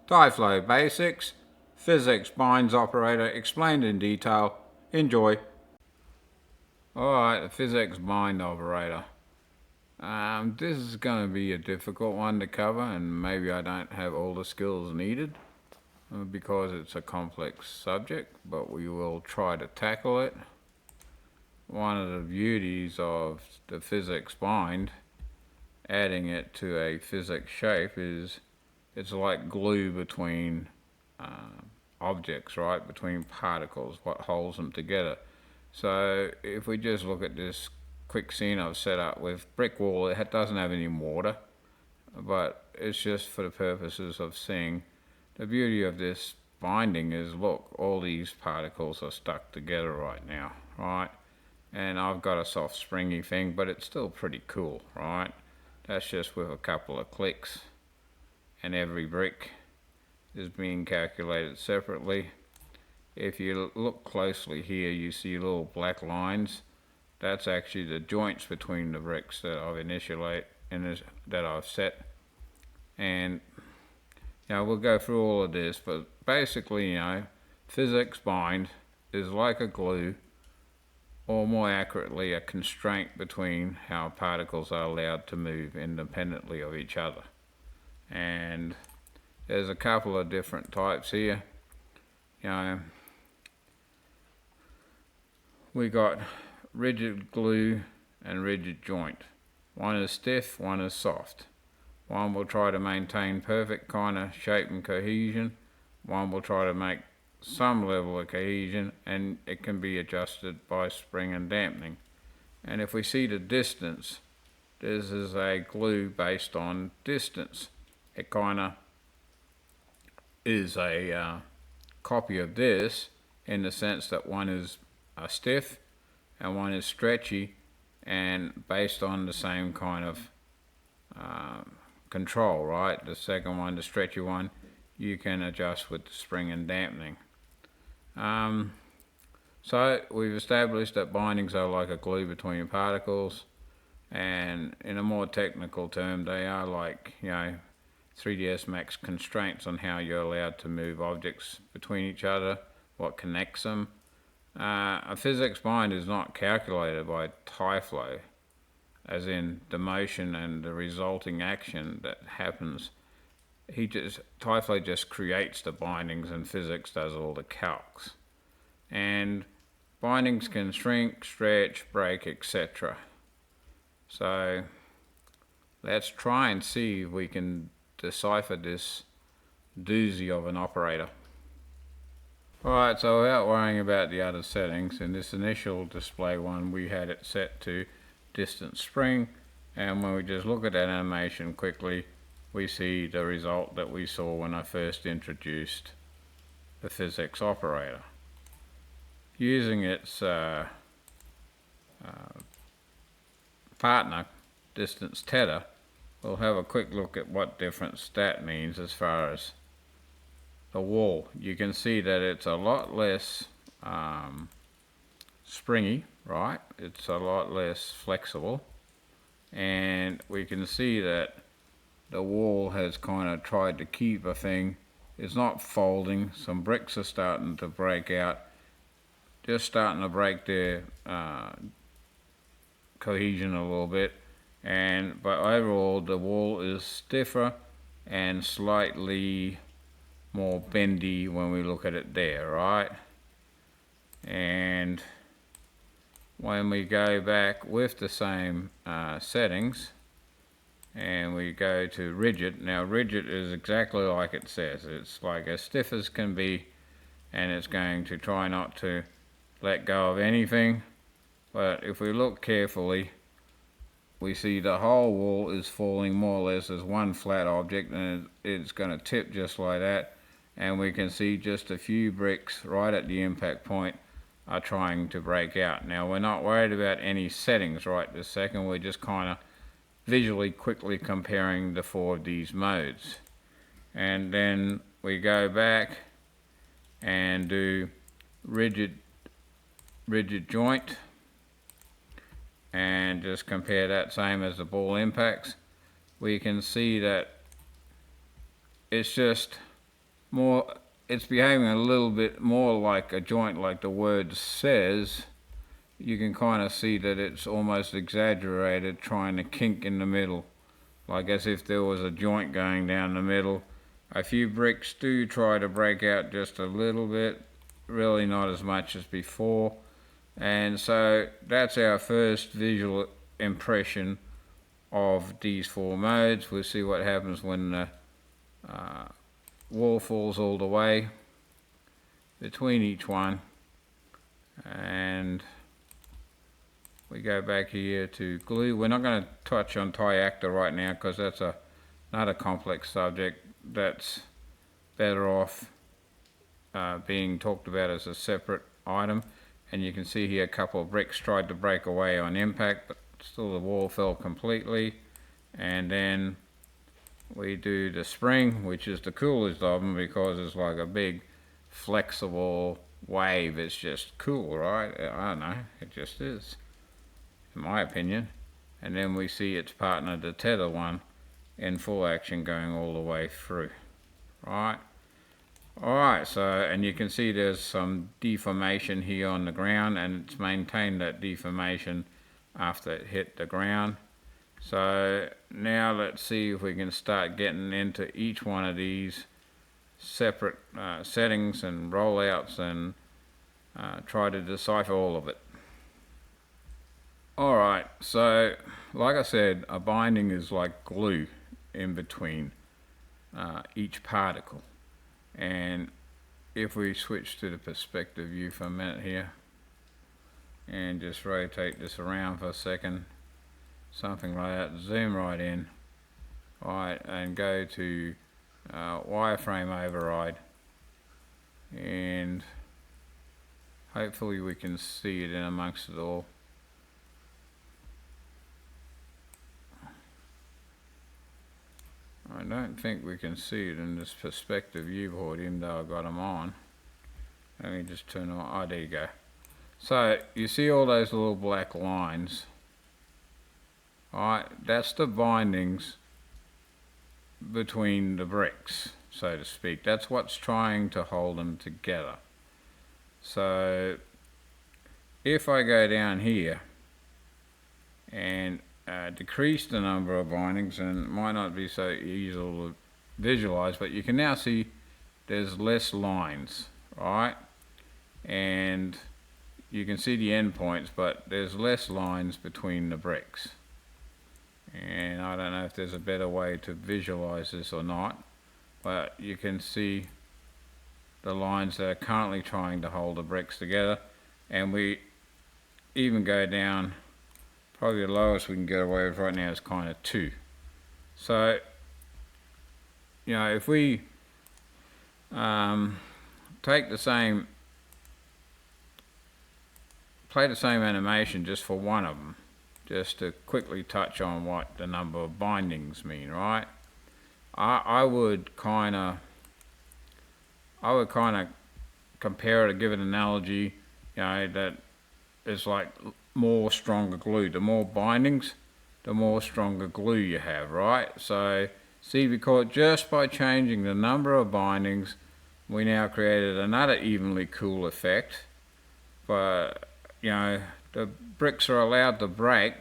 tyFlow PhysX Bind Operator explained in detail. Enjoy. Alright, the PhysX Bind Operator. This is going to be a difficult one to cover, and maybe I don't have all the skills needed because it's a complex subject, but we will try to tackle it. One of the beauties of the PhysX Bind, adding it to a PhysX shape, is it's like glue between objects, right? Between particles, what holds them together. So if we just look at this quick scene I've set up with brick wall, it doesn't have any mortar, but it's just for the purposes of seeing. The beauty of this binding is, look, all these particles are stuck together right now, right? And I've got a soft springy thing, but it's still pretty cool, right? That's just with a couple of clicks, and every brick is being calculated separately. If you look closely here, you see little black lines. That's actually the joints between the bricks that I've set. And we'll go through all of this, but basically, PhysX Bind is like a glue, or more accurately, a constraint between how particles are allowed to move independently of each other. And there's a couple of different types here. We got rigid glue and rigid joint. One is stiff, one is soft. One will try to maintain perfect kind of shape and cohesion. One will try to make some level of cohesion, and it can be adjusted by spring and dampening. And if we see the distance, this is a glue based on distance. It kind of is a copy of this, in the sense that one is stiff and one is stretchy, and based on the same kind of control, right? The second one, the stretchy one, you can adjust with the spring and dampening. So we've established that bindings are like a glue between particles, and in a more technical term, they are like 3ds Max constraints on how you're allowed to move objects between each other, what connects them. A PhysX Bind is not calculated by tyFlow, as in the motion and the resulting action that happens. tyFlow just creates the bindings, and PhysX does all the calcs. And bindings can shrink, stretch, break, etc. So let's try and see if we can decipher this doozy of an operator. Alright, so without worrying about the other settings, in this initial display one, we had it set to distance spring, and when we just look at that animation quickly, we see the result that we saw when I first introduced the PhysX operator. Using its partner, distance tether, we'll have a quick look at what difference that means as far as the wall. You can see that it's a lot less springy, right? It's a lot less flexible, and we can see that the wall has kind of tried to keep a thing. It's not folding. Some bricks are starting to break out, just starting to break their cohesion a little bit, but overall the wall is stiffer and slightly more bendy when we look at it there, right? And when we go back with the same settings and we go to rigid, now rigid is exactly like it says. It's like as stiff as can be, and it's going to try not to let go of anything. But if we look carefully, we see the whole wall is falling more or less as one flat object, and it's going to tip just like that. And we can see just a few bricks right at the impact point are trying to break out. Now, we're not worried about any settings right this second. We're just kind of visually quickly comparing the 4 of these modes. And then we go back and do rigid joint, and just compare that same as the ball impacts. We can see that it's just it's behaving a little bit more like a joint, like the word says. You can kind of see that it's almost exaggerated, trying to kink in the middle, like as if there was a joint going down the middle. A few bricks do try to break out just a little bit, really not as much as before. And so that's our first visual impression of these four modes. We'll see what happens when the wall falls all the way between each one. And we go back here to glue. We're not going to touch on tyActor right now because that's another complex subject that's better off being talked about as a separate item. And you can see here a couple of bricks tried to break away on impact, but still the wall fell completely. And then we do the spring, which is the coolest of them because it's like a big flexible wave. It's just cool, right? I don't know, it just is, in my opinion. And then we see its partner, the tether one, in full action going all the way through, right? Alright, so, and you can see there's some deformation here on the ground, and it's maintained that deformation after it hit the ground. So now let's see if we can start getting into each one of these separate settings and rollouts and try to decipher all of it. Alright, so like I said, a binding is like glue in between each particle. And if we switch to the perspective view for a minute here and just rotate this around for a second, something like that, zoom right in, right, and go to wireframe override, and hopefully we can see it in amongst it all. I don't think we can see it in this perspective viewport, even though I've got them on. Let me just turn on. Oh, there you go. So you see all those little black lines. Alright, that's the bindings between the bricks, so to speak. That's what's trying to hold them together. So if I go down here and decrease the number of bindings, and it might not be so easy to visualize, but you can now see there's less lines, right? And you can see the endpoints, but there's less lines between the bricks. And I don't know if there's a better way to visualize this or not, but you can see the lines that are currently trying to hold the bricks together. And we even go down, probably the lowest we can get away with right now is kind of 2. So, you know, if we take the same, play the same animation just for one of them, just to quickly touch on what the number of bindings mean, right? I would kind of compare it, give an analogy, you know, that it's like more stronger glue. The more bindings, the more stronger glue you have, right? So see, because just by changing the number of bindings, we now created another evenly cool effect. But you know, the bricks are allowed to break,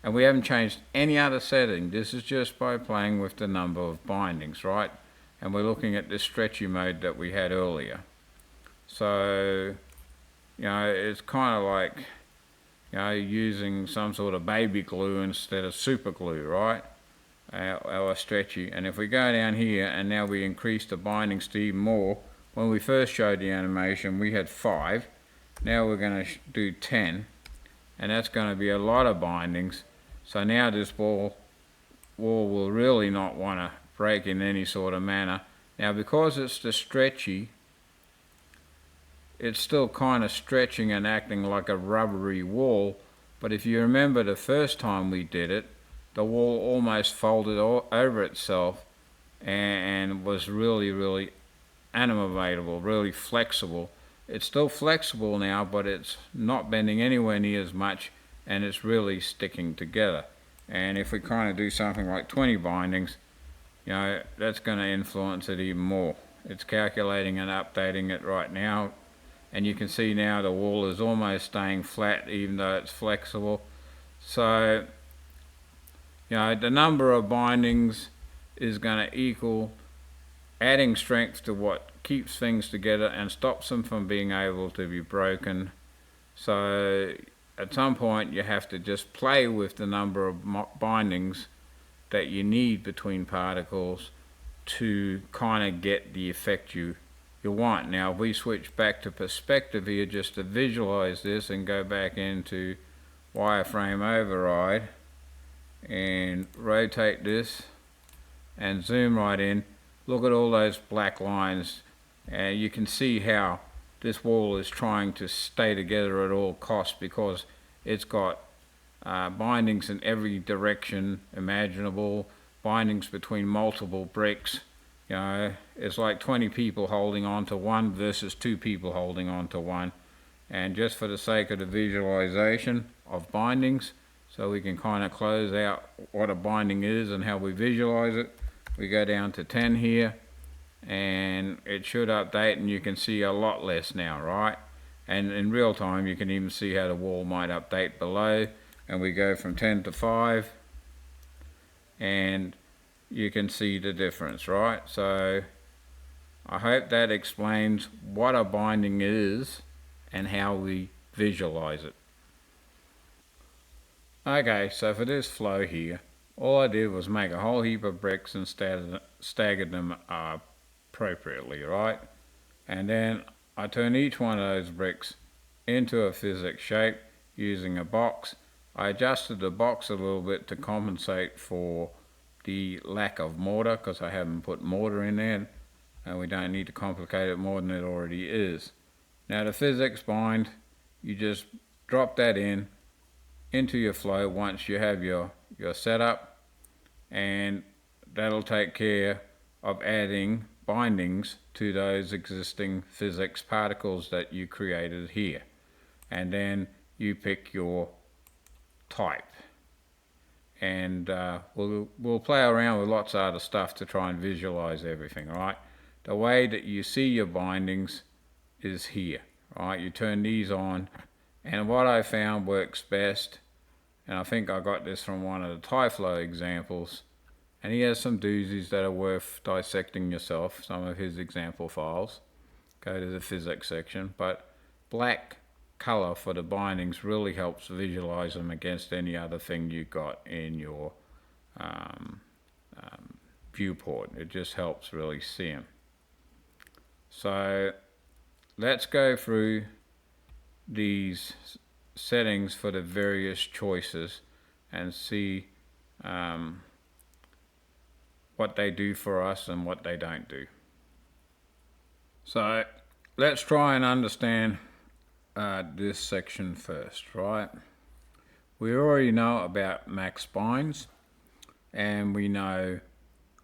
and we haven't changed any other setting. This is just by playing with the number of bindings, right? And we're looking at this stretchy mode that we had earlier. So, you know, it's kind of like, you know, using some sort of baby glue instead of super glue, right? Our stretchy. And if we go down here and now we increase the bindings to even more, when we first showed the animation we had 5. Now we're going to do 10, and that's going to be a lot of bindings. So now this wall will really not want to break in any sort of manner. Now because it's the stretchy, it's still kind of stretching and acting like a rubbery wall, but if you remember the first time we did it, the wall almost folded over itself and was really animatable, really flexible. It's still flexible now, but it's not bending anywhere near as much, and it's really sticking together. And if we kind of do something like 20 bindings, you know, that's going to influence it even more. It's calculating and updating it right now, and you can see now the wall is almost staying flat even though it's flexible. So the number of bindings is going to equal adding strength to what keeps things together and stops them from being able to be broken. So at some point you have to just play with the number of bindings that you need between particles to kind of get the effect you want. Now if we switch back to perspective here just to visualize this and go back into wireframe override and rotate this and zoom right in, look at all those black lines, and you can see how this wall is trying to stay together at all costs because it's got bindings in every direction imaginable, bindings between multiple bricks. It's like 20 people holding on to one versus 2 people holding on to one. And just for the sake of the visualization of bindings, so we can kind of close out what a binding is and how we visualize it, we go down to 10 here, and it should update, and you can see a lot less now, right? And in real time you can even see how the wall might update below, and we go from 10 to 5, and you can see the difference, right? So I hope that explains what a binding is and how we visualize it. Okay, so for this flow here, all I did was make a whole heap of bricks and staggered them appropriately, right? And then I turned each one of those bricks into a PhysX shape using a box. I adjusted the box a little bit to compensate for the lack of mortar because I haven't put mortar in there, and we don't need to complicate it more than it already is. Now the PhysX bind, you just drop that into your flow once you have your setup, and that'll take care of adding bindings to those existing PhysX particles that you created here. And then you pick your type, and we'll play around with lots of other stuff to try and visualize everything, right? The way that you see your bindings is here, right? You turn these on, and what I found works best, and I think I got this from one of the tyFlow examples, and he has some doozies that are worth dissecting yourself, some of his example files. Go to the PhysX section, but black color for the bindings really helps visualize them against any other thing you got in your viewport. It just helps really see them. So let's go through these settings for the various choices and see what they do for us and what they don't do. So let's try and understand this section first, right? We already know about max binds, and we know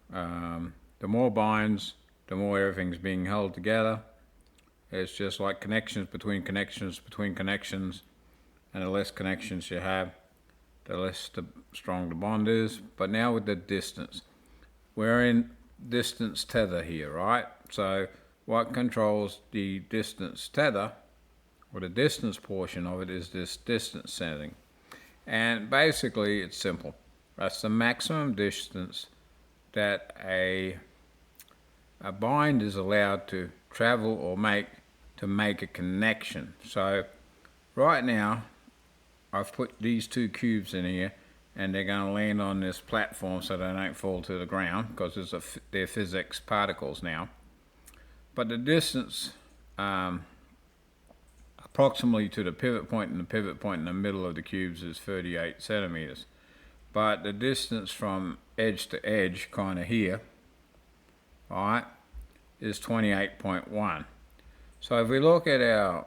the more binds, the more everything's being held together. It's just like connections between connections between connections, and the less connections you have, the less strong the bond is. But now with the distance, we're in distance tether here, right? So what controls the distance tether, or the distance portion of it, is this distance setting. And basically it's simple. That's the maximum distance that a bind is allowed to travel or make to make a connection. So right now I've put these two cubes in here, and they're going to land on this platform so they don't fall to the ground because they're PhysX particles now. But the distance approximately to the pivot point, and the pivot point in the middle of the cubes is 38 centimeters. But the distance from edge to edge, kind of here, alright, is 28.1. So if we look at our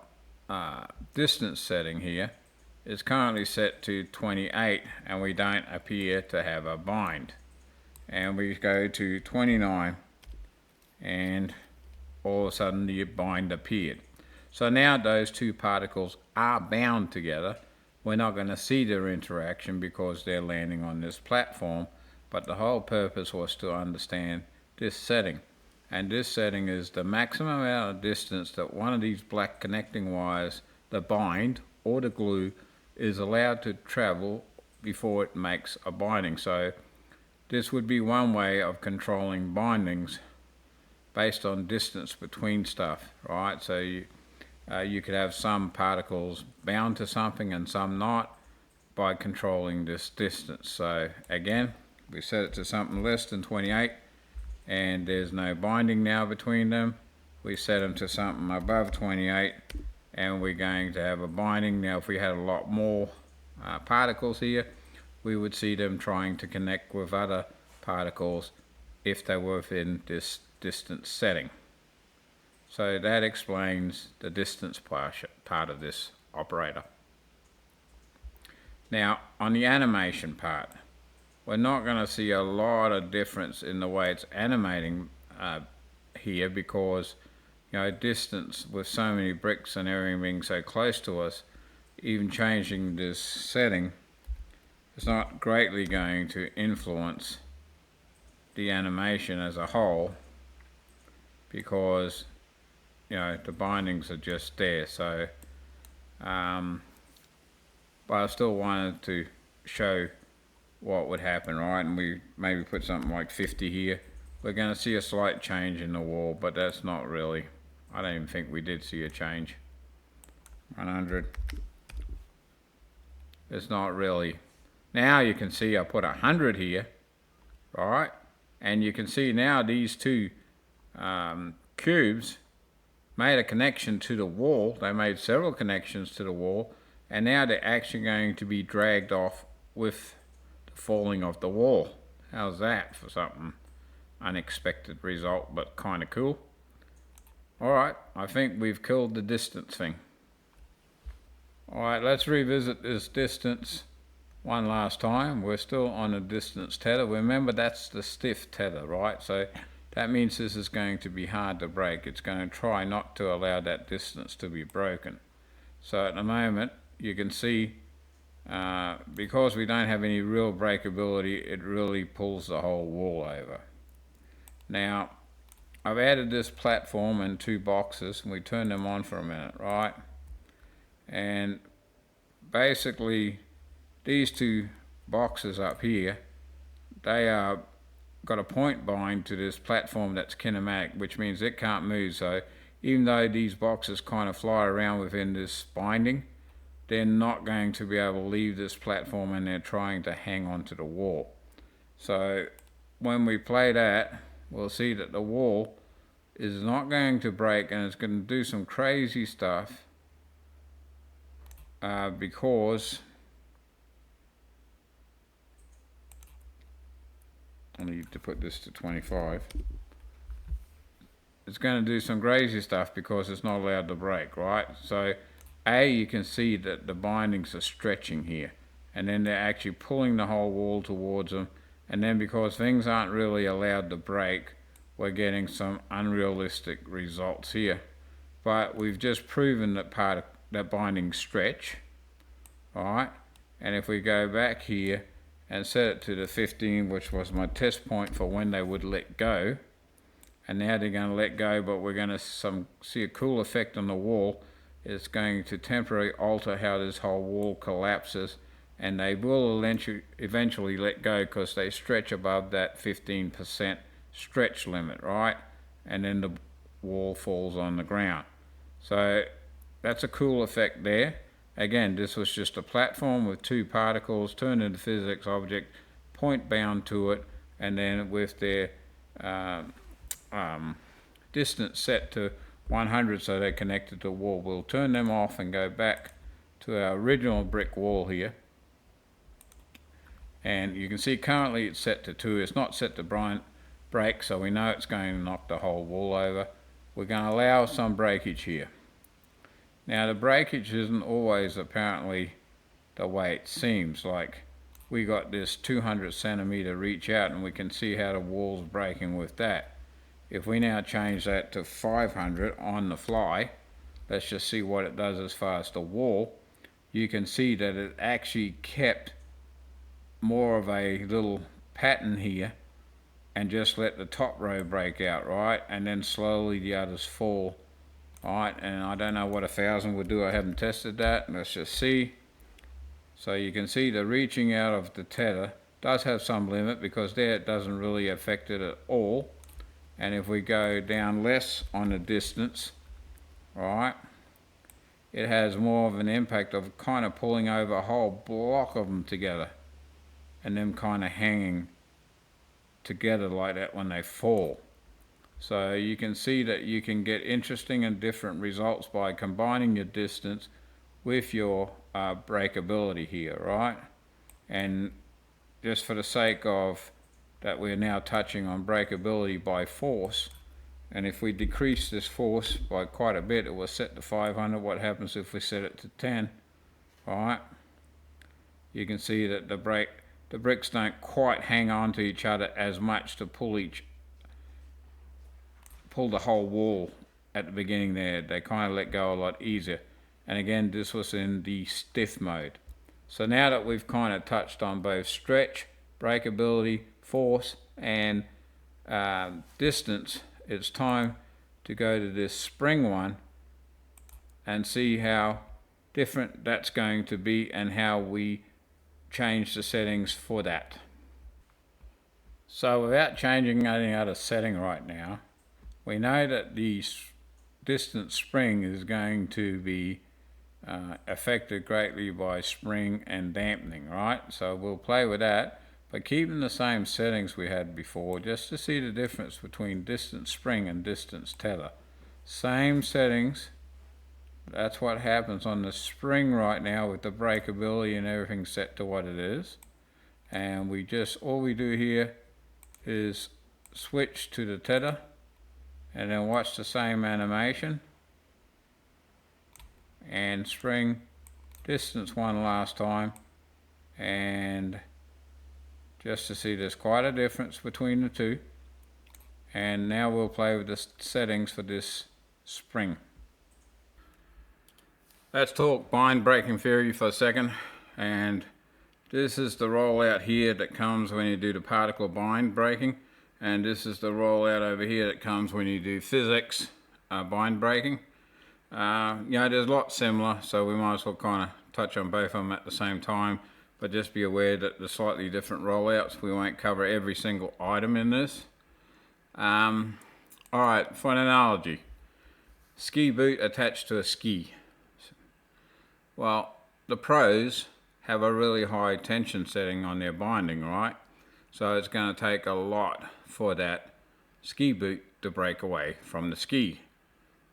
distance setting here, it's currently set to 28, and we don't appear to have a bind. And we go to 29, and all of a sudden the bind appeared. So now those two particles are bound together. We're not going to see their interaction because they're landing on this platform, but the whole purpose was to understand this setting. and this setting is the maximum amount of distance that one of these black connecting wires, the bind or the glue, is allowed to travel before it makes a binding. So this would be one way of controlling bindings based on distance between stuff, right? So you could have some particles bound to something and some not by controlling this distance. So again, we set it to something less than 28 and there's no binding now between them. We set them to something above 28 and we're going to have a binding. Now if we had a lot more particles here, we would see them trying to connect with other particles if they were within this distance setting. So that explains the distance part of this operator. Now on the animation part, we're not going to see a lot of difference in the way it's animating here, because distance with so many bricks and everything being so close to us, even changing this setting is not greatly going to influence the animation as a whole, because the bindings are just there. So but I still wanted to show what would happen, right? And we maybe put something like 50 here. We're going to see a slight change in the wall, but that's not really, I don't even think we did see a change. 100. It's not really. Now you can see I put 100 here, right? And you can see now these two cubes made a connection to the wall. They made several connections to the wall, and now they're actually going to be dragged off with the falling of the wall. How's that for something unexpected result, but kind of cool? Alright, I think we've killed the distance thing. Alright, let's revisit this distance one last time. We're still on a distance tether. Remember, that's the stiff tether, right? So that means this is going to be hard to break. It's going to try not to allow that distance to be broken. So at the moment, you can see, because we don't have any real breakability, it really pulls the whole wall over. Now, I've added this platform and two boxes, and we turn them on for a minute, right? And basically, these two boxes up here, they are got a point bind to this platform that's kinematic, which means it can't move. So even though these boxes kind of fly around within this binding, they're not going to be able to leave this platform, and they're trying to hang onto the wall. So when we play that, we'll see that the wall is not going to break, and it's going to do some crazy stuff because I need to put this to 25. It's going to do some crazy stuff because it's not allowed to break, right? So you can see that the bindings are stretching here, and then they're actually pulling the whole wall towards them, and then because things aren't really allowed to break, we're getting some unrealistic results here. But we've just proven that that bindings stretch, alright? And if we go back here and set it to the 15, which was my test point for when they would let go, and now they're going to let go, but we're going to see a cool effect on the wall. It's going to temporarily alter how this whole wall collapses, and they will eventually let go because they stretch above that 15% stretch limit, right? And then the wall falls on the ground. So that's a cool effect there. Again, this was just a platform with two particles turned into PhysX object, point bound to it, and then with their distance set to 100 so they're connected to the wall. We'll turn them off and go back to our original brick wall here. And you can see currently it's set to 2. It's not set to break, so we know it's going to knock the whole wall over. We're going to allow some breakage here. Now the breakage isn't always apparently the way it seems. Like we got this 200 centimeter reach out, and we can see how the wall's breaking with that. If we now change that to 500 on the fly, let's just see what it does as far as the wall. You can see that it actually kept more of a little pattern here and just let the top row break out, right? And then slowly the others fall, right? And I don't know what 1,000 would do. I haven't tested that. Let's just see. So you can see the reaching out of the tether does have some limit, because there it doesn't really affect it at all. And if we go down less on the distance, right, it has more of an impact of kind of pulling over a whole block of them together and them kind of hanging together like that when they fall. So you can see that you can get interesting and different results by combining your distance with your breakability here, right? And just for the sake of that, we're now touching on breakability by force, and if we decrease this force by quite a bit, it was set to 500. What happens if we set it to 10? Alright, you can see that the bricks don't quite hang on to each other as much to pull the whole wall at the beginning there. They kind of let go a lot easier. And again, this was in the stiff mode. So now that we've kind of touched on both stretch, breakability, force, and distance, it's time to go to this spring one and see how different that's going to be and how we change the settings for that. So without changing any other setting right now, we know that the distance spring is going to be affected greatly by spring and dampening, right? So we'll play with that, but keeping the same settings we had before, just to see the difference between distance spring and distance tether. Same settings. That's what happens on the spring right now with the breakability and everything set to what it is. And all we do here is switch to the tether and then watch the same animation. And spring, distance one last time, and just to see there's quite a difference between the two. And now we'll play with the settings for this spring. Let's talk bind breaking theory for a second. And this is the rollout here that comes when you do the particle bind breaking, and this is the rollout over here that comes when you do PhysX bind breaking. There's a lot similar, so we might as well kind of touch on both of them at the same time, but just be aware that they're slightly different rollouts. We won't cover every single item in this. Alright, for an analogy, ski boot attached to a ski. Well, the pros have a really high tension setting on their binding, right? So it's going to take a lot for that ski boot to break away from the ski.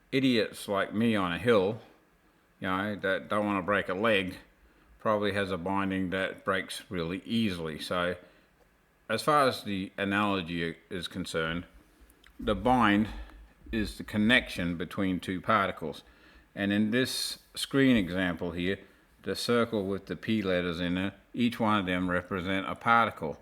Idiots like me on a hill, that don't want to break a leg, probably has a binding that breaks really easily. So as far as the analogy is concerned, the bind is the connection between two particles. And in this screen example here, the circle with the P letters in it, each one of them represent a particle.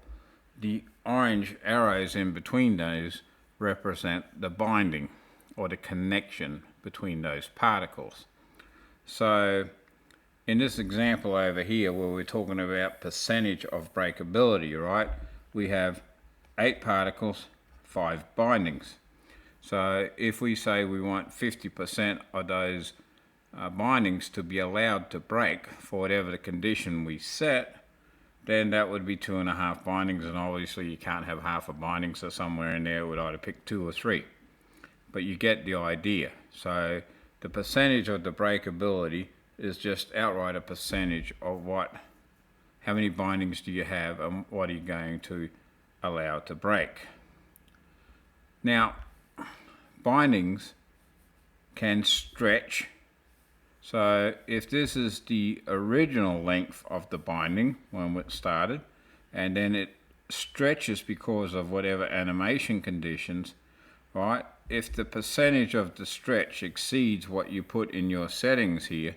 The orange arrows in between those represent the binding, or the connection between those particles. So in this example over here, where we're talking about percentage of breakability, right, we have 8 particles, 5 bindings. So if we say we want 50% of those bindings to be allowed to break for whatever the condition we set, then that would be 2.5 bindings, and obviously you can't have half a binding, so somewhere in there we would either pick 2 or 3. But you get the idea. So the percentage of the breakability is just outright a percentage of how many bindings do you have and what are you going to allow to break. Now, bindings can stretch. So if this is the original length of the binding when it started, and then it stretches because of whatever animation conditions, right? If the percentage of the stretch exceeds what you put in your settings here,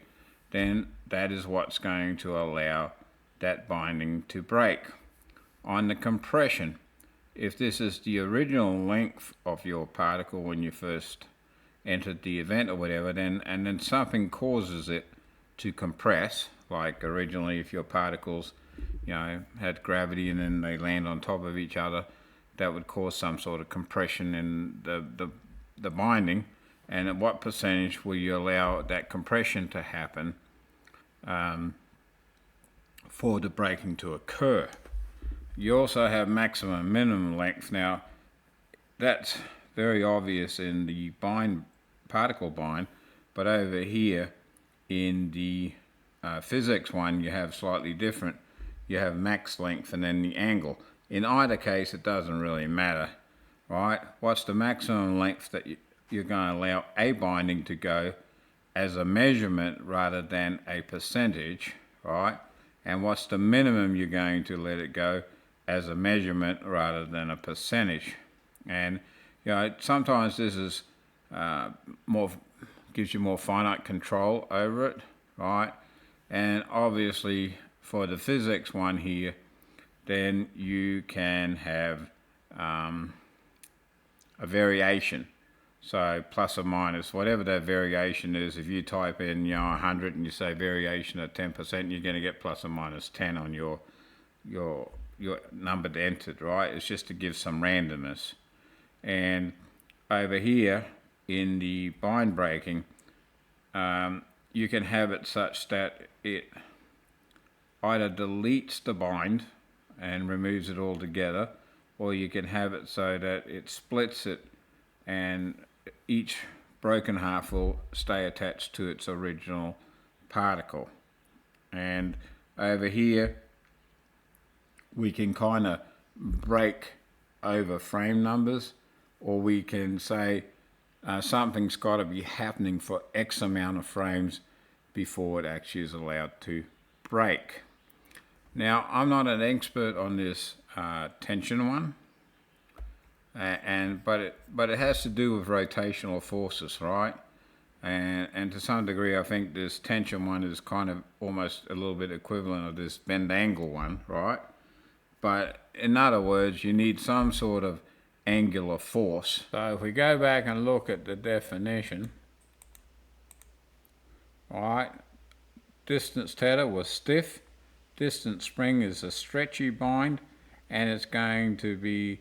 then that is what's going to allow that binding to break. On the compression, if this is the original length of your particle when you first entered the event or whatever, and then something causes it to compress, like originally if your particles had gravity and then they land on top of each other, that would cause some sort of compression in the binding, and at what percentage will you allow that compression to happen for the breaking to occur. You also have maximum and minimum length. Now that's very obvious in the particle bind, but over here in the PhysX one you have slightly different. You have max length and then the angle. In either case it doesn't really matter, right? What's the maximum length that you're going to allow a binding to go as a measurement rather than a percentage, right? And what's the minimum you're going to let it go as a measurement rather than a percentage. And you know, sometimes this is gives you more finite control over it, right? And obviously for the PhysX one here, then you can have a variation. So plus or minus, whatever that variation is. If you type in 100 and you say variation at 10%, you're going to get plus or minus 10 on your number entered, right? It's just to give some randomness. And over here in the bind breaking, you can have it such that it either deletes the bind and removes it altogether, or you can have it so that it splits it and each broken half will stay attached to its original particle. And over here we can kind of break over frame numbers, or we can say something's got to be happening for X amount of frames before it actually is allowed to break. Now I'm not an expert on this tension one, but it has to do with rotational forces, right? And to some degree I think this tension one is kind of almost a little bit equivalent of this bend angle one, right? But in other words, you need some sort of angular force. So if we go back and look at the definition, right, distance tether was stiff, distance spring is a stretchy bind, and it's going to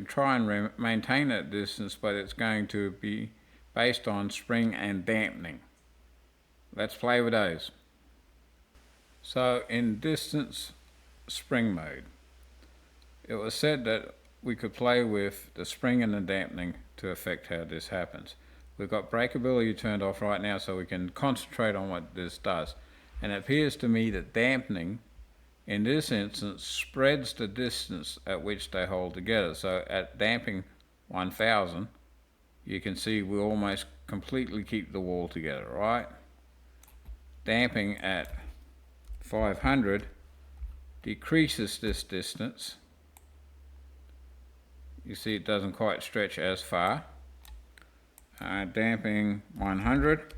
try and maintain that distance, but it's going to be based on spring and dampening. Let's play with those. So in distance spring mode, it was said that we could play with the spring and the dampening to affect how this happens. We've got breakability turned off right now so we can concentrate on what this does. And it appears to me that dampening in this instance spreads the distance at which they hold together. So at damping 1000, you can see we almost completely keep the wall together, right? Damping at 500 decreases this distance. You see it doesn't quite stretch as far. Damping 100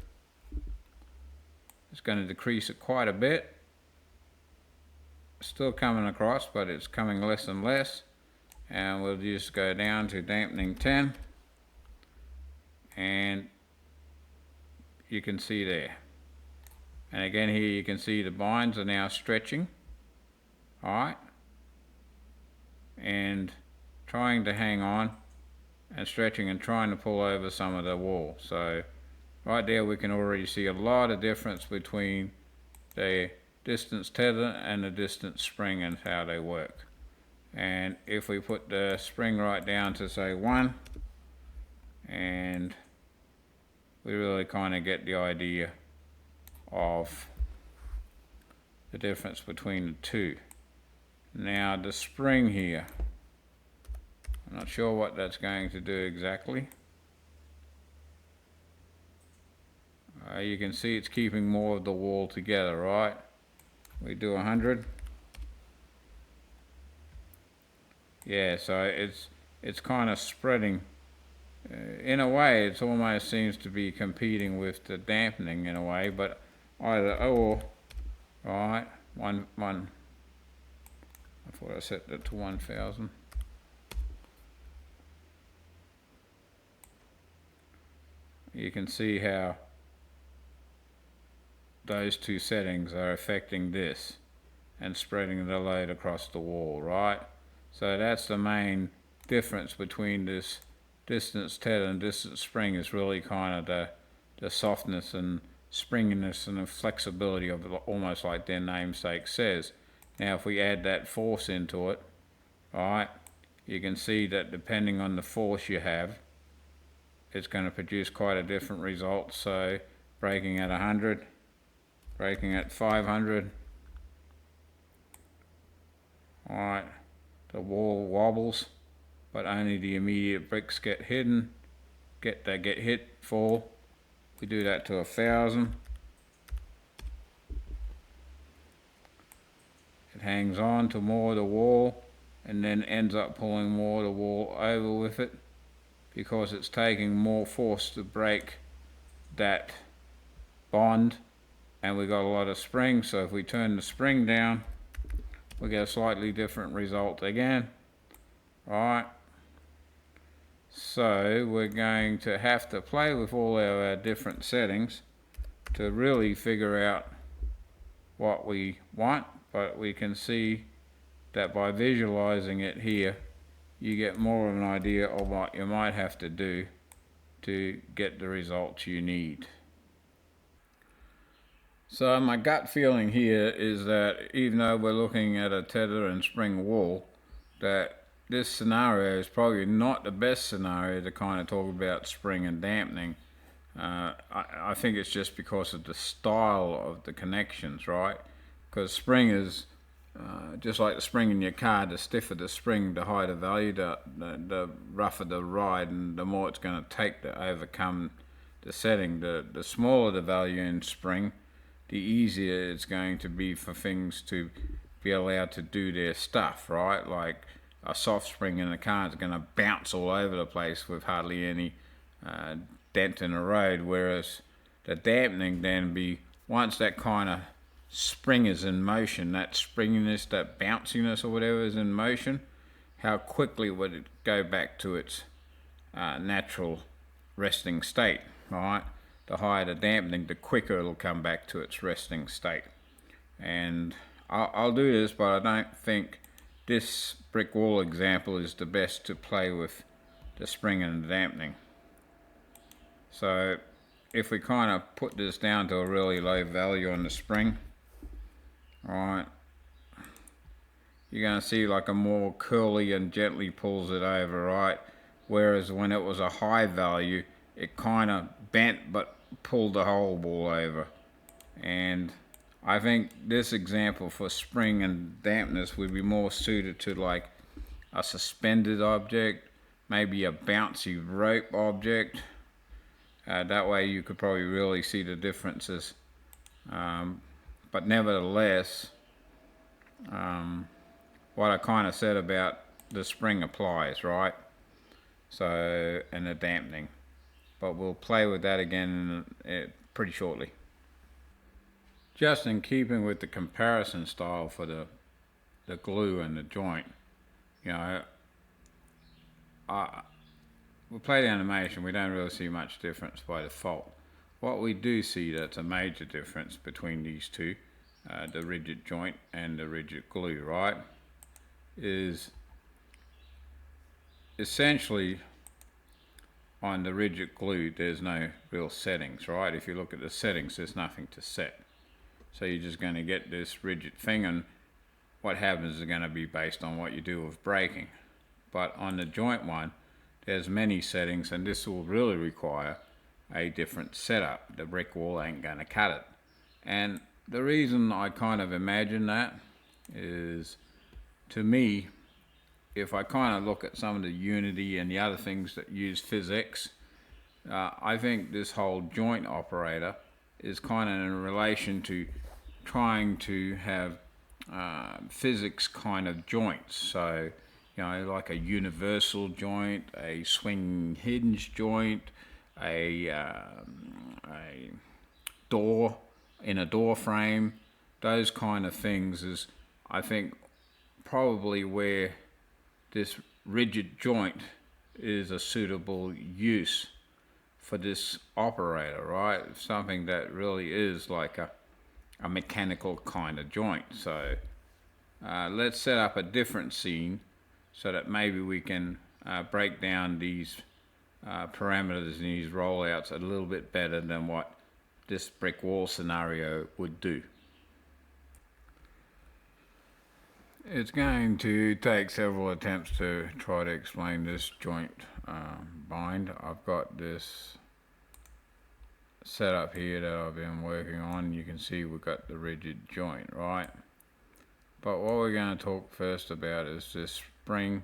is going to decrease it quite a bit. Still coming across, but it's coming less and less. And we'll just go down to dampening 10, and you can see there. And again here you can see the binds are now stretching, alright, and trying to hang on and stretching and trying to pull over some of the wall. So right there we can already see a lot of difference between the distance tether and the distance spring and how they work. And if we put the spring right down to say 1, and we really kind of get the idea of the difference between the two. Now the spring here, I'm not sure what that's going to do exactly. You can see it's keeping more of the wall together, right? We do 100. Yeah, so it's kind of spreading. In a way, it almost seems to be competing with the dampening in a way, but either or, right? I thought I set that to 1000. You can see how those two settings are affecting this and spreading the load across the wall, right? So that's the main difference between this distance tether and distance spring, is really kind of the softness and springiness and the flexibility of it, almost like their namesake says. Now if we add that force into it, alright, you can see that depending on the force you have, it's going to produce quite a different result. So breaking at 100, breaking at 500, alright, the wall wobbles, but only the immediate bricks get hidden, they get hit, fall. We do that to 1,000. It hangs on to more of the wall and then ends up pulling more of the wall over with it, because it's taking more force to break that bond, and we got a lot of spring. So if we turn the spring down, we get a slightly different result again. Right, so we're going to have to play with all our different settings to really figure out what we want, but we can see that by visualizing it here, you get more of an idea of what you might have to do to get the results you need. So my gut feeling here is that even though we're looking at a tether and spring wall, that this scenario is probably not the best scenario to kind of talk about spring and dampening. I think it's just because of the style of the connections, right? Because spring is just like the spring in your car. The stiffer the spring, the higher the value, the rougher the ride, and the more it's going to take to overcome the setting. The smaller the value in spring, the easier it's going to be for things to be allowed to do their stuff, right? Like a soft spring in a car is going to bounce all over the place with hardly any dent in the road, whereas the dampening then be, once that kind of spring is in motion, that springiness, that bounciness or whatever is in motion, how quickly would it go back to its natural resting state, right? The higher the dampening, the quicker it'll come back to its resting state. And I'll do this, but I don't think this brick wall example is the best to play with the spring and the dampening. So if we kind of put this down to a really low value on the spring, alright, you're going to see like a more curly and gently pulls it over, right? Whereas when it was a high value, it kind of bent but pulled the whole ball over. And I think this example for spring and dampness would be more suited to like a suspended object, maybe a bouncy rope object. That way you could probably really see the differences. But nevertheless, what I kind of said about the spring applies, right? So, and the dampening. But we'll play with that again pretty shortly. Just in keeping with the comparison style for the glue and the joint, you know, we'll play the animation, we don't really see much difference by default. What we do see that's a major difference between these two, the rigid joint and the rigid glue, right, is essentially on the rigid glue there's no real settings, right? If you look at the settings, there's nothing to set. So you're just going to get this rigid thing, and what happens is going to be based on what you do with braking. But on the joint one, there's many settings, and this will really require a different setup. The brick wall ain't going to cut it. And the reason I kind of imagine that is, to me, if I kind of look at some of the Unity and the other things that use PhysX, I think this whole joint operator is kind of in relation to trying to have physics kind of joints. So, you know, like a universal joint, a swing hinge joint, a door in a door frame, those kind of things is, I think, probably where this rigid joint is a suitable use for this operator, right? Something that really is like a mechanical kind of joint. So let's set up a different scene so that maybe we can break down these parameters and these rollouts a little bit better than what this brick wall scenario would do. It's going to take several attempts to try to explain this joint bind. I've got this setup here that I've been working on. You can see we've got the rigid joint, right? But what we're going to talk first about is this spring,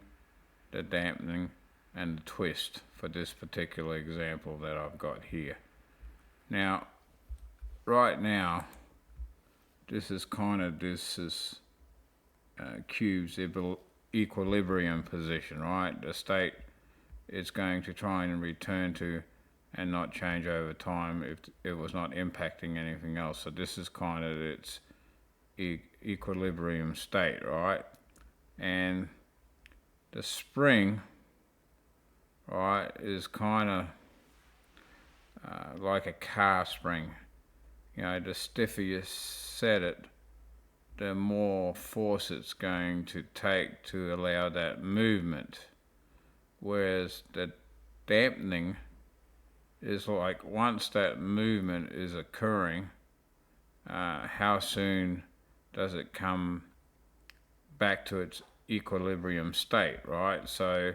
the dampening, and the twist for this particular example that I've got here. Now, right now, this is kind of this cube's equilibrium position, right? The state it's going to try and return to and not change over time if it was not impacting anything else. So this is kind of its equilibrium state, right? And the spring, right, is kind of like a car spring. You know, the stiffer you set it, the more force it's going to take to allow that movement. Whereas the dampening is like once that movement is occurring, how soon does it come back to its equilibrium state, right? So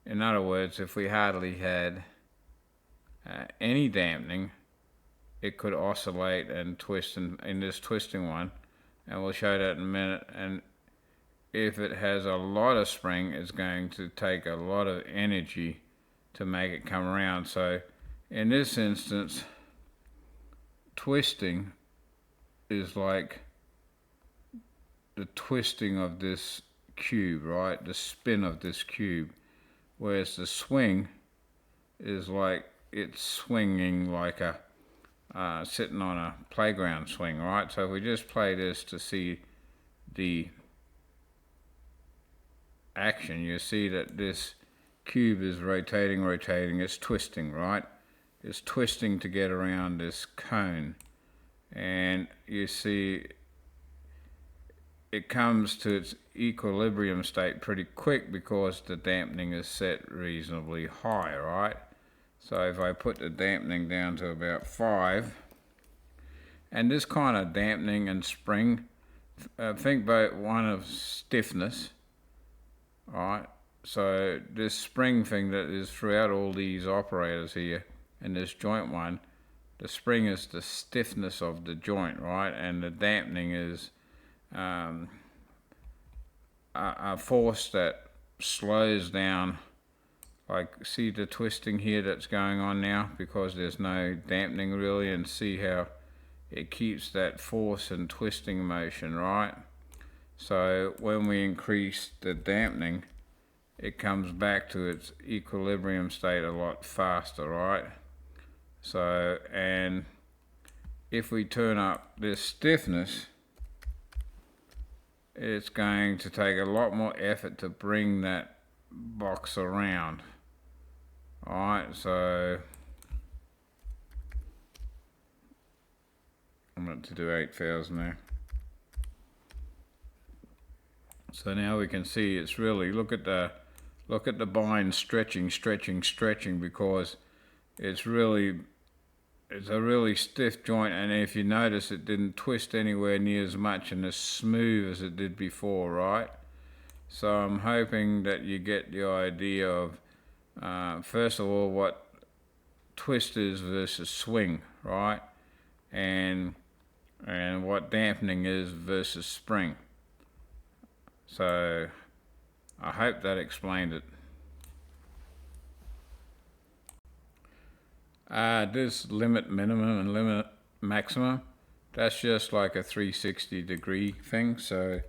in other words, if we hardly had any dampening, it could oscillate and twist in this twisting one, and we'll show that in a minute. And if it has a lot of spring, it's going to take a lot of energy to make it come around. So in this instance, twisting is like the twisting of this cube, right? The spin of this cube. Whereas the swing is like it's swinging like a sitting on a playground swing, right? So if we just play this to see the action, you see that this cube is rotating, it's twisting, right? It's twisting to get around this cone, and you see it comes to its equilibrium state pretty quick because the dampening is set reasonably high, right? So if I put the dampening down to about 5, and this kind of dampening and spring, think about one of stiffness, right? So this spring thing that is throughout all these operators here, and this joint one, the spring is the stiffness of the joint, right? And the dampening is a force that slows down. Like, see the twisting here that's going on now because there's no dampening really, and see how it keeps that force and twisting motion, right? So when we increase the dampening, it comes back to its equilibrium state a lot faster, right? So, and if we turn up this stiffness, it's going to take a lot more effort to bring that box around. Alright, so I'm going to do 8,000 there. So now we can see it's really, look at the bind stretching because it's a really stiff joint, and if you notice it didn't twist anywhere near as much and as smooth as it did before, right? So I'm hoping that you get the idea of first of all what twist is versus swing, right? And what dampening is versus spring. So I hope that explained it. This limit minimum and limit maximum, that's just like a 360-degree thing. So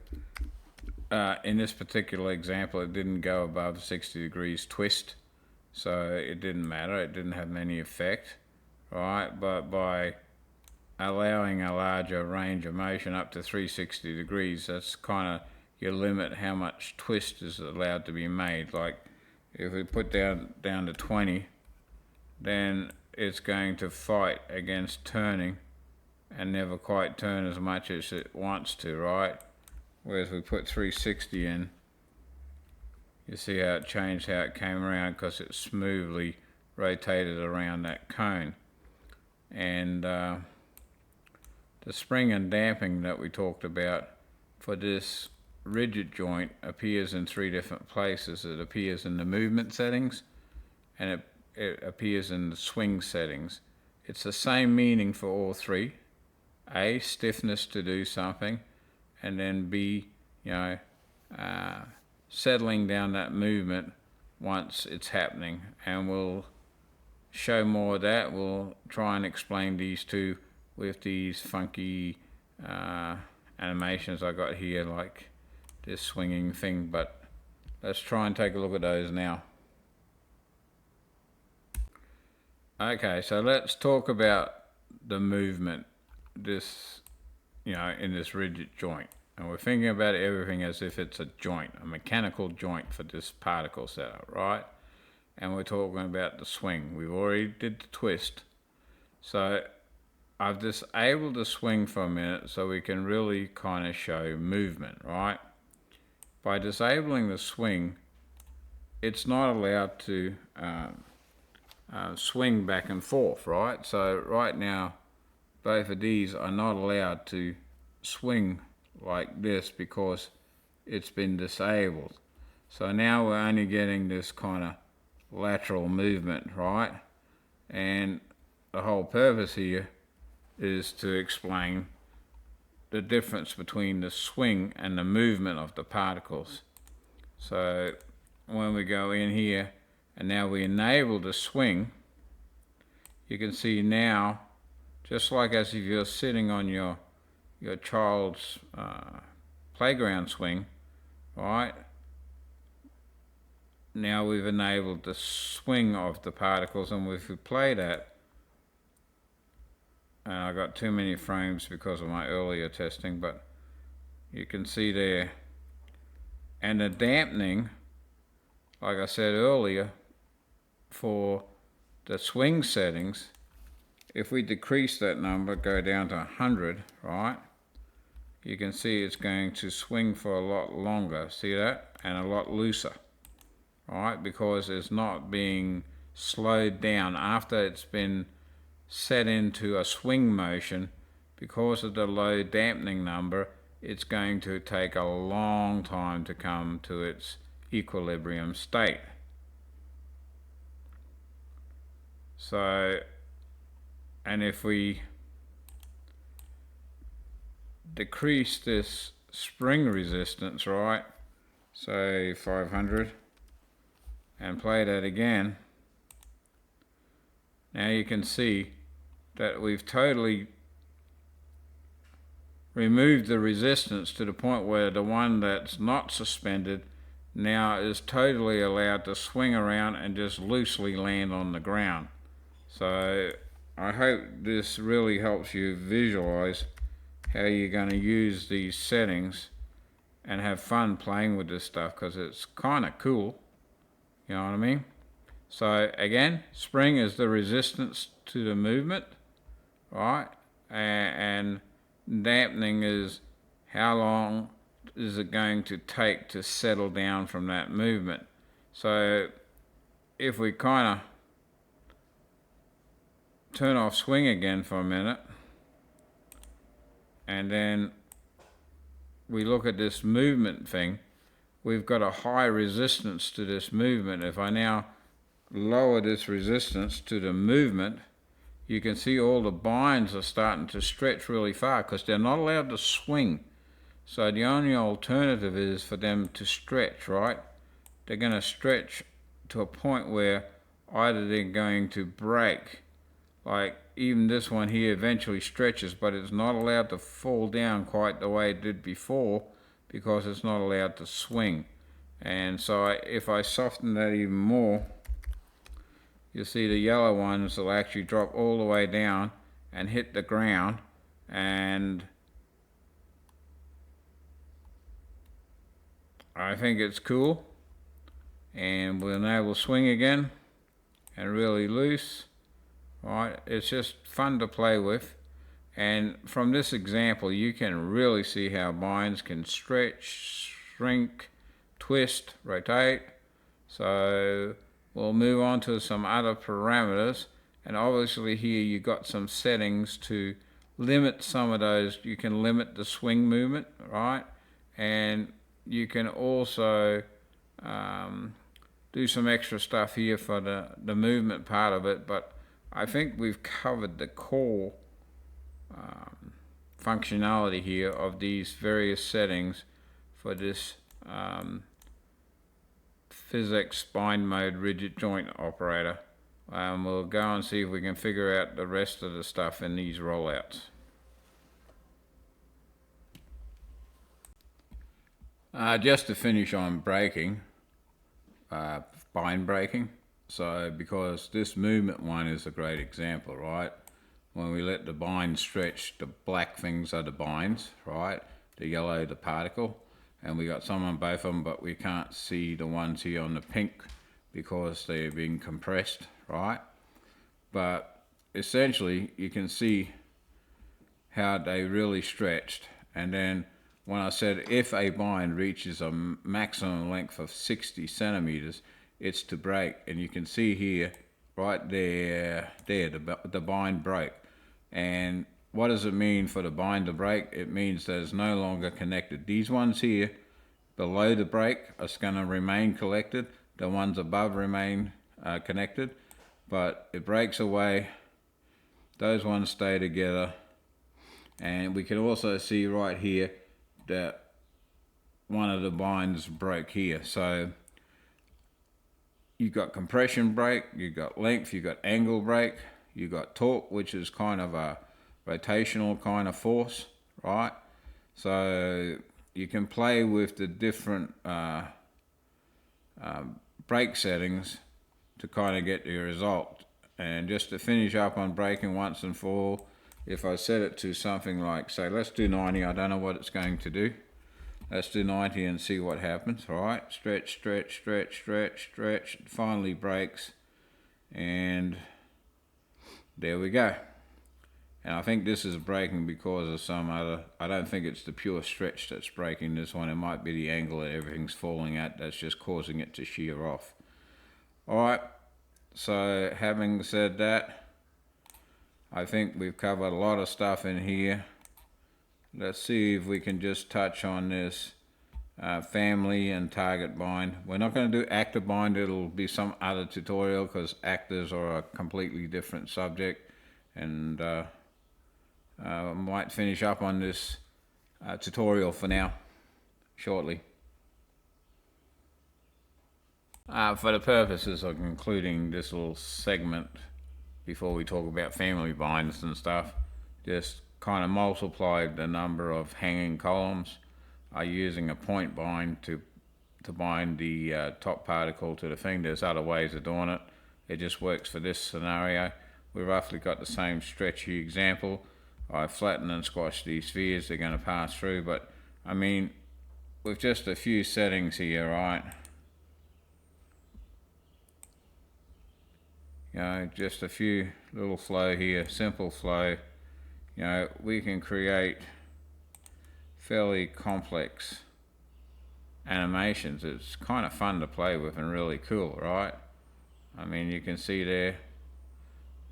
in this particular example, it didn't go above 60 degrees twist, so it didn't matter, it didn't have any effect, right? But by allowing a larger range of motion up to 360 degrees, that's kind of your limit how much twist is allowed to be made. Like if we put down to 20, then it's going to fight against turning and never quite turn as much as it wants to, right? Whereas we put 360 in, You see how it changed, how it came around, because it smoothly rotated around that cone. And the spring and damping that we talked about for this rigid joint appears in 3 different places. It appears in the movement settings, and it appears in the swing settings. It's the same meaning for all 3. A, stiffness to do something, and then B, settling down that movement once it's happening. And we'll show more of that. We'll try and explain these 2 with these funky animations I got here, like this swinging thing, but let's try and take a look at those now. Okay, so let's talk about the movement in this rigid joint. And we're thinking about everything as if it's a joint, a mechanical joint for this particle setup, right? And we're talking about the swing. We've already did the twist. So I've disabled the swing for a minute so we can really kind of show movement, right? By disabling the swing, it's not allowed to swing back and forth, right? So right now, both of these are not allowed to swing like this because it's been disabled. So now we're only getting this kind of lateral movement, right? And the whole purpose here is to explain the difference between the swing and the movement of the particles. So when we go in here and now we enable the swing, you can see now, just like as if you're sitting on your child's playground swing, right? Now we've enabled the swing of the particles, and if we play that, and I got too many frames because of my earlier testing, but you can see there. And the dampening, like I said earlier, for the swing settings, if we decrease that number, go down to 100, right? You can see it's going to swing for a lot longer, see that? And a lot looser, right? Because it's not being slowed down after it's been set into a swing motion. Because of the low dampening number, it's going to take a long time to come to its equilibrium state. So, and if we decrease this spring resistance, right, say 500, and play that again, now you can see that we've totally removed the resistance to the point where the one that's not suspended now is totally allowed to swing around and just loosely land on the ground. So I hope this really helps you visualize how you're going to use these settings and have fun playing with this stuff, because it's kind of cool, you know what I mean? So again, spring is the resistance to the movement, right? And dampening is how long is it going to take to settle down from that movement. So if we kind of turn off swing again for a minute, and then we look at this movement thing, we've got a high resistance to this movement. If I now lower this resistance to the movement, you can see all the binds are starting to stretch really far because they're not allowed to swing. So the only alternative is for them to stretch, right? They're going to stretch to a point where either they're going to break, like even this one here eventually stretches, but it's not allowed to fall down quite the way it did before because it's not allowed to swing. And so if I soften that even more, you'll see the yellow ones will actually drop all the way down and hit the ground, and I think it's cool. And we'll enable swing again and really loose. Right, it's just fun to play with, and from this example you can really see how binds can stretch, shrink, twist, rotate, So we'll move on to some other parameters, and obviously here you got some settings to limit some of those. You can limit the swing movement, right? And you can also do some extra stuff here for the movement part of it, but I think we've covered the core functionality here of these various settings for this PhysX Bind Mode Rigid Joint Operator. We'll go and see if we can figure out the rest of the stuff in these rollouts. Just to finish on braking, bind braking. So because this movement one is a great example, right? When we let the bind stretch, the black things are the binds, right? The yellow, the particle. And we got some on both of them, but we can't see the ones here on the pink because they're being compressed, right? But essentially, you can see how they really stretched. And then when I said if a bind reaches a maximum length of 60 centimeters, it's to break. And you can see here, right there, the bind break. And what does it mean for the bind to break? It means that it's no longer connected. These ones here below the break are going to remain connected. The ones above remain connected, but it breaks away. Those ones stay together. And we can also see right here that one of the binds broke here. So you've got compression break, you've got length, you've got angle break, you've got torque, which is kind of a rotational kind of force, right? So you can play with the different brake settings to kind of get your result. And just to finish up on braking once and for all, if I set it to something like, say, let's do 90, I don't know what it's going to do. Let's do 90 and see what happens, all right? Stretch, stretch, stretch, stretch, stretch, it finally breaks, and there we go. And I think this is breaking because of some other, I don't think it's the pure stretch that's breaking this one. It might be the angle that everything's falling at that's just causing it to shear off. All right, so having said that, I think we've covered a lot of stuff in here. Let's see if we can just touch on this family and target bind. We're not going to do actor bind. It'll be some other tutorial because actors are a completely different subject. And might finish up on this tutorial for now, shortly. For the purposes of concluding this little segment, before we talk about family binds and stuff, just kind of multiplied the number of hanging columns using a point bind to bind the top particle to the thing. There's other ways of doing it. It just works for this scenario. We've roughly got the same stretchy example. I flatten and squash these spheres, they're going to pass through, but I mean, with just a few settings here, right? You know, just a few little flow here, simple flow. You know, we can create fairly complex animations. It's kind of fun to play with and really cool, right? I mean, you can see there,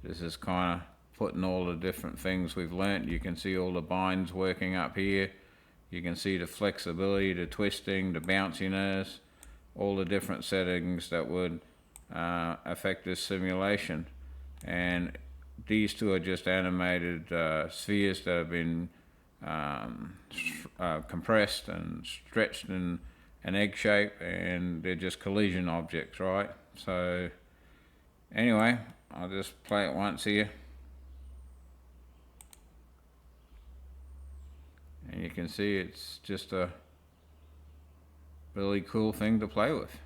this is kind of putting all the different things we've learnt. You can see all the binds working up here. You can see the flexibility, the twisting, the bounciness, all the different settings that would affect this simulation. And these two are just animated spheres that have been compressed and stretched in an egg shape, and they're just collision objects, right? So anyway, I'll just play it once here. And you can see it's just a really cool thing to play with.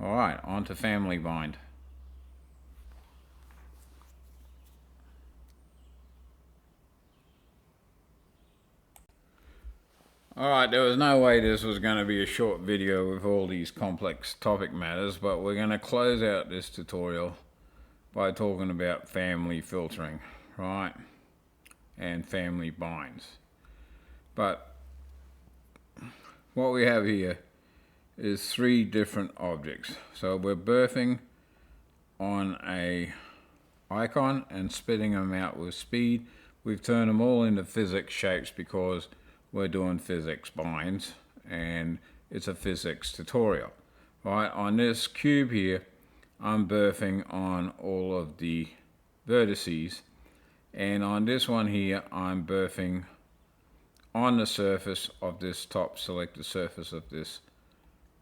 All right, on to family bind. Alright, there was no way this was going to be a short video with all these complex topic matters, but we're going to close out this tutorial by talking about family filtering, right? And family binds. But what we have here is 3 different objects. So we're birthing on a icon and spitting them out with speed. We've turned them all into PhysX shapes because we're doing PhysX binds and it's a PhysX tutorial. Right, on this cube here, I'm birthing on all of the vertices, and on this one here, I'm birthing on the surface of this top selected surface of this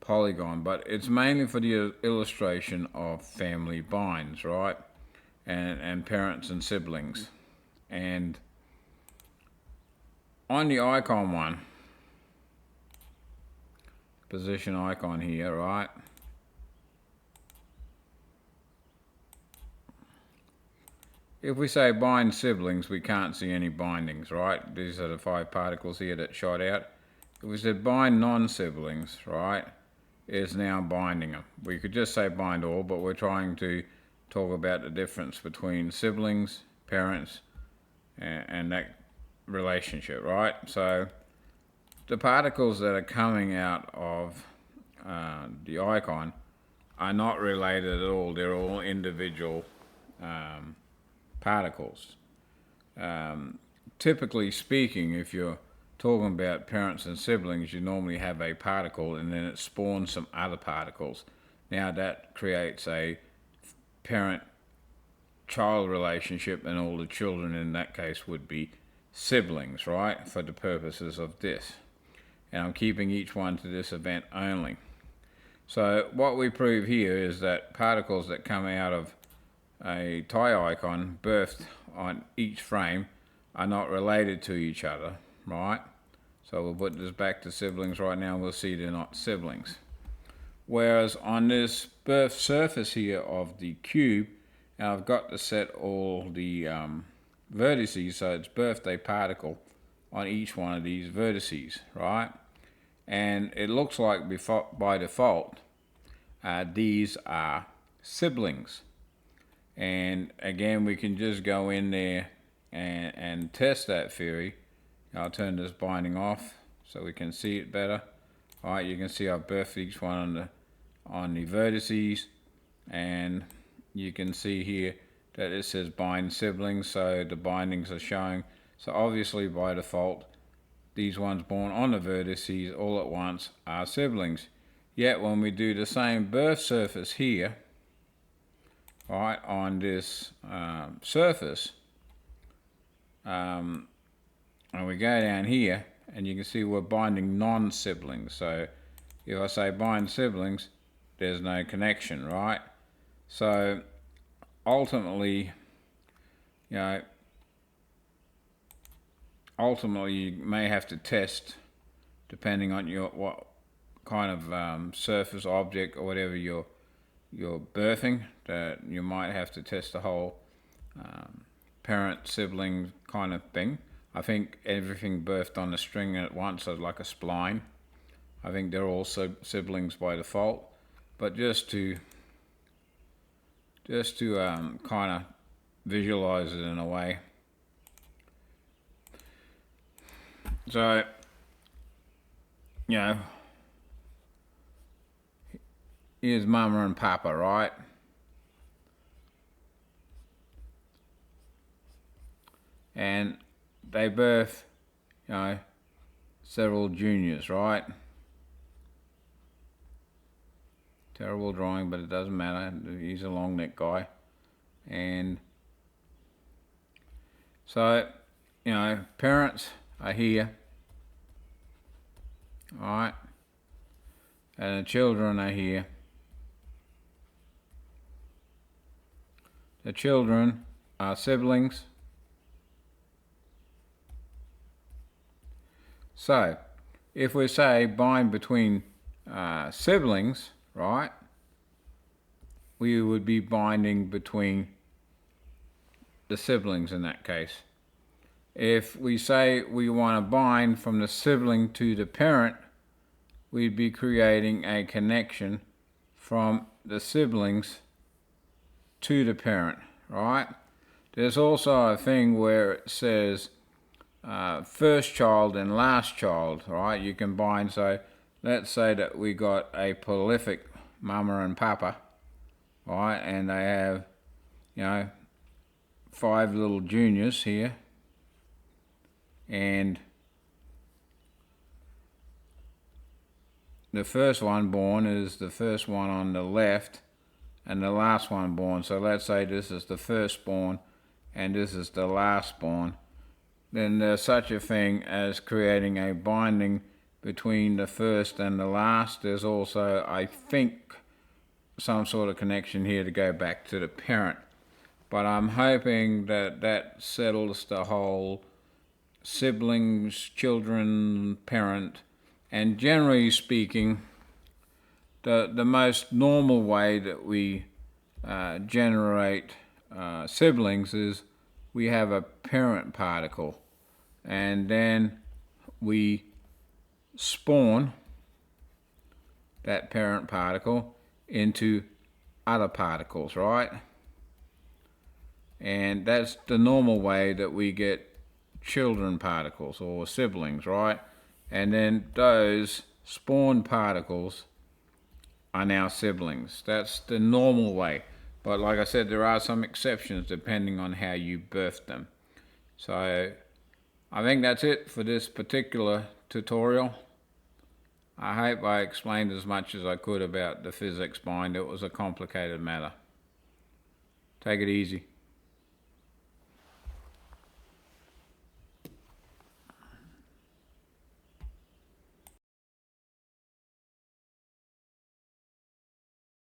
polygon, but it's mainly for the illustration of family binds, right? And parents and siblings. And on the icon one, position icon here, right? If we say bind siblings, we can't see any bindings, right? These are the 5 particles here that shot out. If we said bind non-siblings, right, it's now binding them. We could just say bind all, but we're trying to talk about the difference between siblings, parents, and that relationship, right? So the particles that are coming out of the icon are not related at all. They're all individual particles. Typically speaking, if you're talking about parents and siblings, you normally have a particle and then it spawns some other particles. Now that creates a parent-child relationship, and all the children in that case would be siblings, right, for the purposes of this. And I'm keeping each one to this event only. So what we prove here is that particles that come out of a icon birthed on each frame are not related to each other, right? So we'll put this back to siblings right now, and we'll see they're not siblings. Whereas on this birth surface here of the cube, and I've got to set all the vertices, so it's birthed a particle on each one of these vertices, right? And it looks like by default these are siblings. And again, we can just go in there and test that theory. I'll turn this binding off so we can see it better. All right, you can see I've birthed each one on the vertices, and you can see here that it says bind siblings, so the bindings are showing. So obviously by default, these ones born on the vertices all at once are siblings. Yet when we do the same birth surface here, right, on this surface, and we go down here, and you can see we're binding non-siblings. So if I say bind siblings, there's no connection, right? So ultimately, you may have to test, depending on what kind of surface object or whatever you're birthing, that you might have to test the whole parent-sibling kind of thing. I think everything birthed on a string at once is like a spline. I think they're all siblings by default, but just to kind of visualize it in a way. So, here's Mama and Papa, right? And they birth, several juniors, right? Terrible drawing, but it doesn't matter. He's a long neck guy. And so, parents are here, all right? And the children are here. The children are siblings. So, if we say bind between siblings, right, we would be binding between the siblings in that case. If we say we want to bind from the sibling to the parent, we'd be creating a connection from the siblings to the parent, right? there's also a thing where it says first child and last child, right? You can bind, so let's say that we got a prolific mama and papa, right? And they have, 5 little juniors here. And the first one born is the first one on the left and the last one born. So let's say this is the firstborn and this is the lastborn. Then there's such a thing as creating a binding between the first and the last. There's also, I think, some sort of connection here to go back to the parent. But I'm hoping that that settles the whole siblings, children, parent. And generally speaking, the most normal way that we generate siblings is we have a parent particle, and then we spawn that parent particle into other particles, right? And that's the normal way that we get children particles or siblings, right? And then those spawn particles are now siblings. That's the normal way. But like I said, there are some exceptions depending on how you birth them. So I think that's it for this particular tutorial. I hope I explained as much as I could about the PhysX Bind. It was a complicated matter. Take it easy.